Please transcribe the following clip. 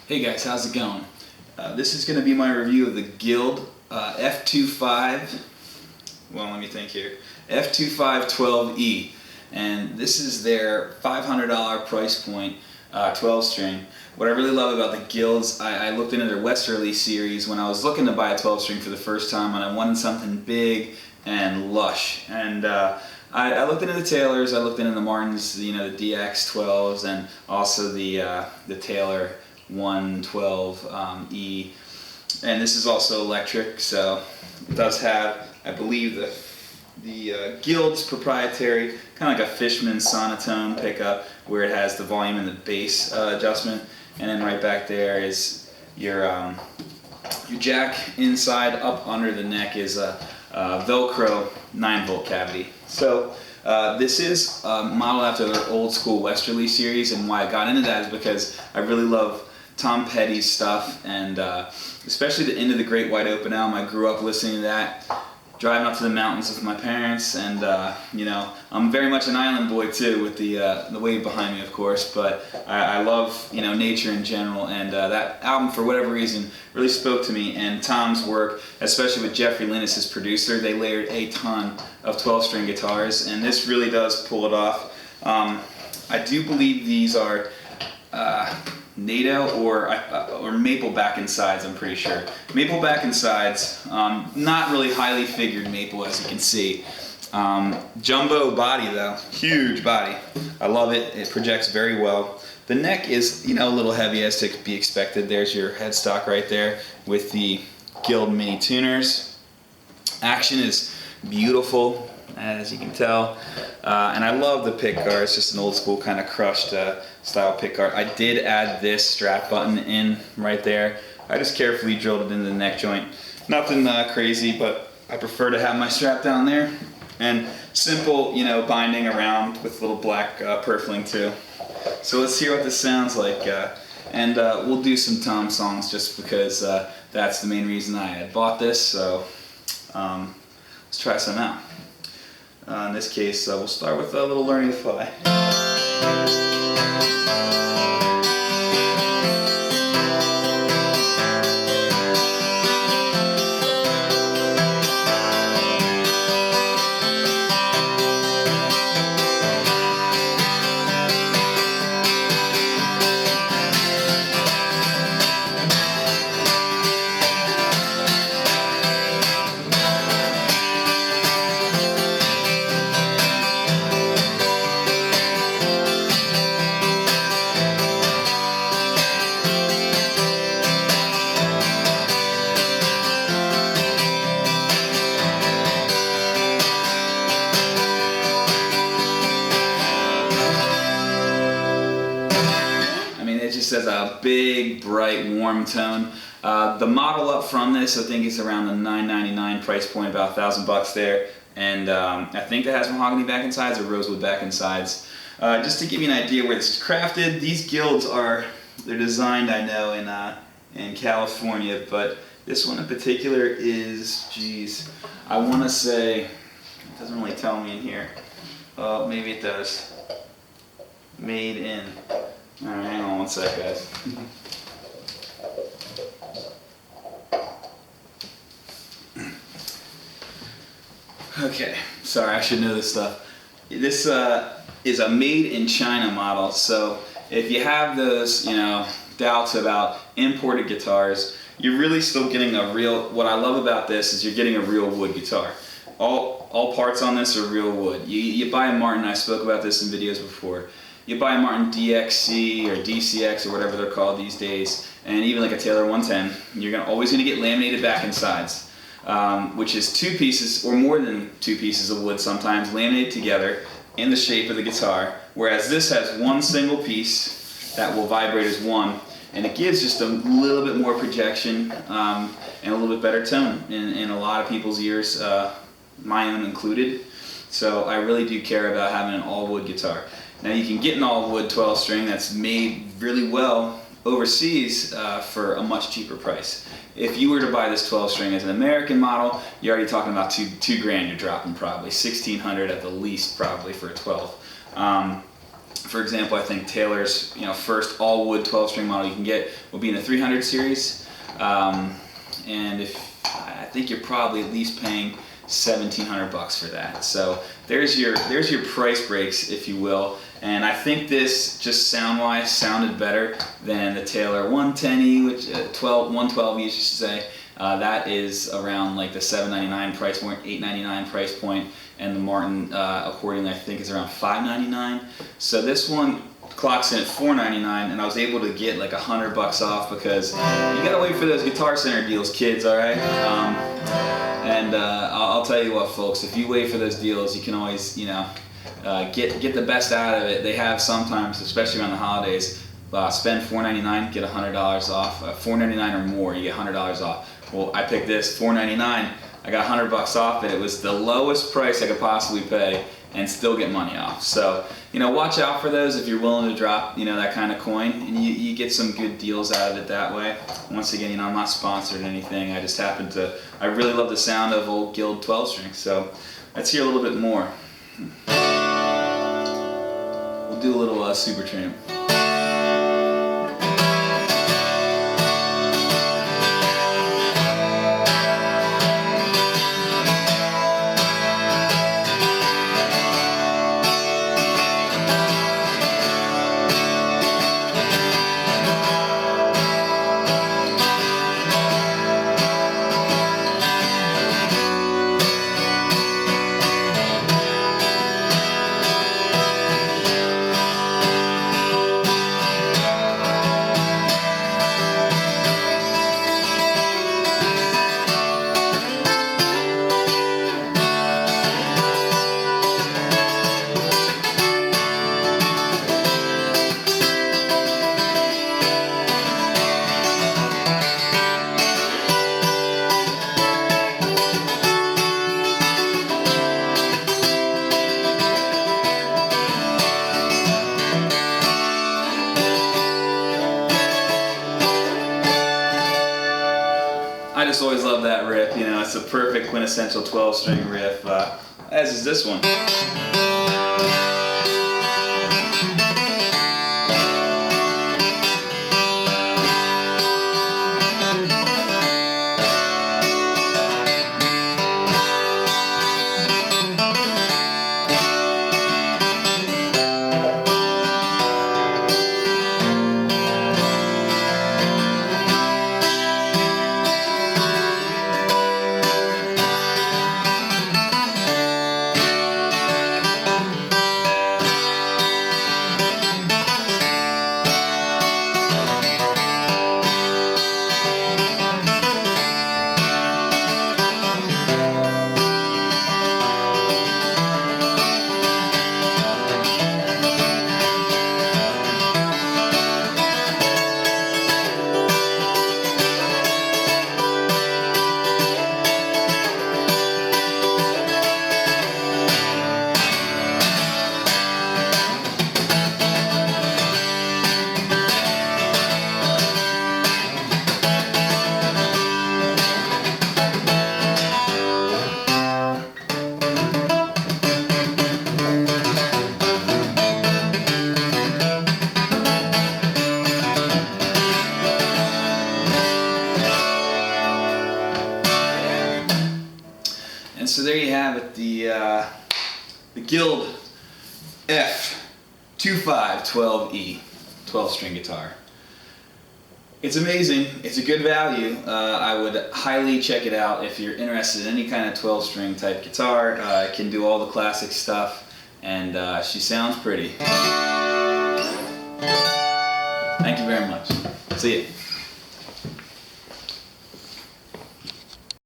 Hey guys, how's it going? This is going to be my review of the Guild F2512e, and this is their $500 price point 12 string. What I really love about the Guilds, I looked into their Westerly Series when I was looking to buy a 12 string for the first time, and I wanted something big and lush. And I looked into the Taylors, I looked into the Martins, the DX12s, and also the Taylor 112e, and this is also electric, so it does have, I believe, the Guild's proprietary kind of like a Fishman sonotone pickup, where it has the volume and the bass adjustment, and then right back there is your jack. Inside, up under the neck, is a Velcro 9-volt cavity. So this is modeled after their old school Westerly series, and why I got into that is because I really love Tom Petty's stuff, and especially the End of the Great Wide Open album. I grew up listening to that, driving up to the mountains with my parents, and I'm very much an island boy too, with the wave behind me, of course. But I love nature in general, and that album, for whatever reason, really spoke to me. And Tom's work, especially with Jeffrey Lynn as his producer, they layered a ton of 12-string guitars, and this really does pull it off. I do believe these are NATO or maple back and sides, I'm pretty sure. Maple back and sides, not really highly figured maple, as you can see. Jumbo body though, huge body. I love it, it projects very well. The neck is a little heavy, as to be expected. There's your headstock right there with the Guild mini tuners. Action is beautiful, as you can tell, and I love the pick guard. It's just an old school kind of crushed style pick guard. I did add this strap button in right there. I just carefully drilled it into the neck joint. Nothing crazy, but I prefer to have my strap down there. And simple, binding around with little black purfling too. So let's hear what this sounds like, and we'll do some Tom songs just because that's the main reason I had bought this. So let's try some out. In this case, we'll start with a little Learning to Fly. It just has a big, bright, warm tone. The model up from this, I think, is around the $999 price point, about $1,000 there. And I think that has mahogany back and sides or rosewood back and sides. Just to give you an idea where this is crafted, these Guilds they're designed, I know, in California, but this one in particular is, geez, I want to say, it doesn't really tell me in here. Maybe it does. Made in. Alright, hang on one sec, guys. Okay, sorry, I should know this stuff. This is a made in China model, so if you have those, doubts about imported guitars, you're really still getting a real, what I love about this is you're getting a real wood guitar. All parts on this are real wood. You buy a Martin, I spoke about this in videos before. You buy a Martin DXC or DCX or whatever they're called these days, and even like a Taylor 110, you're always going to get laminated back and sides, which is two pieces or more than two pieces of wood sometimes laminated together in the shape of the guitar, whereas this has one single piece that will vibrate as one, and it gives just a little bit more projection and a little bit better tone in a lot of people's ears, my own included. So I really do care about having an all-wood guitar. Now you can get an all-wood 12-string that's made really well overseas for a much cheaper price. If you were to buy this 12-string as an American model, you're already talking about $2,000 you're dropping, probably $1,600 at the least, probably for a 12. For example, I think Taylor's first all wood 12-string model you can get will be in the 300 series, and I think you're probably at least paying $1,700 for that. So there's your price breaks, if you will. And I think this, just sound-wise, sounded better than the Taylor 110e, which 112e, you should say. That is around like the $799 price point, $899 price point, and the Martin accordingly I think is around $599. So this one clocks in at $499, and I was able to get like $100 off, because you gotta wait for those Guitar Center deals, kids. All right. I'll tell you what, folks, if you wait for those deals, you can always get the best out of it. They have sometimes, especially around the holidays, spend $499, get $100 off. $499 or more, you get $100 off. Well, I picked this $499. I got $100 off it. It was the lowest price I could possibly pay, and still get money off. So watch out for those if you're willing to drop that kind of coin, and you get some good deals out of it that way. Once again, I'm not sponsored or anything. I just I really love the sound of old Guild 12 strings. So let's hear a little bit more. We'll do a little Super Tramp. I just always love that riff. It's a perfect quintessential 12-string riff, as is this one. And so there you have it, the Guild F2512e 12-string guitar. It's amazing. It's a good value. I would highly check it out if you're interested in any kind of 12-string type guitar. It can do all the classic stuff, and she sounds pretty. Thank you very much. See ya.